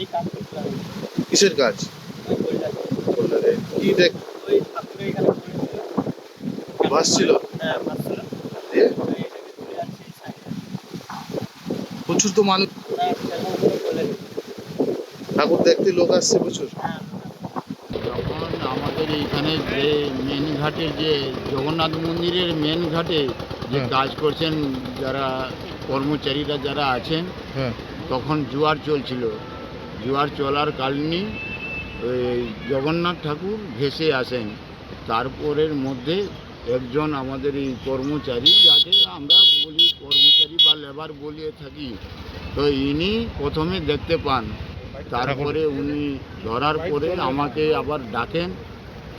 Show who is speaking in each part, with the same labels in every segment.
Speaker 1: এই কাজ করছিলাম।
Speaker 2: কিসের কাজ?
Speaker 1: ওই বইটা
Speaker 2: বললে কি দেখ
Speaker 1: ওই ঠাকুরের এখানে পড়েছিল।
Speaker 2: ভাসছিল?
Speaker 1: হ্যাঁ, ভাসছিল।
Speaker 2: দিয়ে
Speaker 1: ওই এটাকে তুলে আনছি এই সাইডে।
Speaker 2: প্রচুর তো মানুষ
Speaker 1: না, সেরকম কোনো বলেনি।
Speaker 2: ঠাকুর দেখতে লোক আসছে প্রচুর।
Speaker 1: হ্যাঁ,
Speaker 3: যখন আমাদের এইখানে যে মেন ঘাটের যে জগন্নাথ মন্দিরের মেন ঘাটে যে
Speaker 2: হ্যাঁ।
Speaker 3: কাজ করছেন যারা কর্মচারীরা যারা আছেন,
Speaker 2: হ্যাঁ
Speaker 3: তখন জোয়ার চলছিল। জোয়ার চলার কারণে ওই জগন্নাথ ঠাকুর ভেসে আসেন। তারপরের মধ্যে একজন আমাদের এই কর্মচারী, যাকে আমরা বলি কর্মচারী বা লেবার বলিয়ে থাকি, তো ইনি প্রথমে দেখতে পান। তারপরে উনি ধরার পরে আমাকে আবার ডাকেন।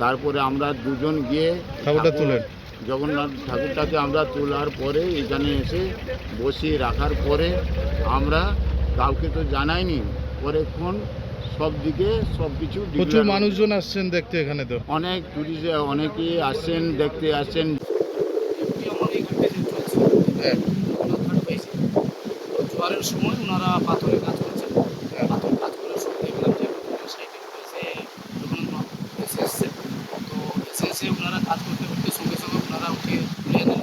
Speaker 3: তারপরে আমরা দুজন গিয়ে
Speaker 2: ঠাকুরটা তুলেন।
Speaker 3: জগন্নাথ ঠাকুরটাকে আমরা তোলার পরে এখানে এসে বসিয়ে রাখার পরে আমরা কাউকে তো জানাইনি, পরেক্ষণ সব দিকে সব কিছু
Speaker 2: প্রচুর মানুষজন আসছেন দেখতে এখানে তো।
Speaker 3: অনেক টুরিস্ট অনেকেই আসছেন, দেখতে আসছেন।
Speaker 1: আমার এই ঘাটে যে চলছে,
Speaker 2: হ্যাঁ
Speaker 1: জগন্নাথ ঘাট হয়েছে। তো জোয়ারের সময় ওনারা পাথরের কাজ করছেন। পাথর কাজ করার সময় দেখলাম যে সাইডে এসে জগন্নাথ এসে এসছে। তো এসে ওনারা কাজ করতে করতে সঙ্গে সঙ্গে ওনারা উঠে তুলে নিলেন।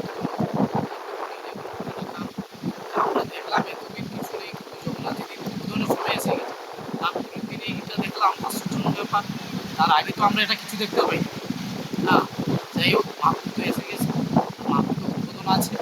Speaker 1: আমরা দেখলাম এতদিন কিছু নেই, কিন্তু জগন্নাথ যেদিন উদ্বোধনের সময় এসে গেছে, তারপরের দিনে এটা দেখলাম আশ্চর্যজনক ব্যাপার। তার আগে তো আমরা এটা কিছু দেখতে পাইনি। যাই হোক, মাহফুজ তো এসে গেছে, মাহফুজ তো উদ্বোধন আছে।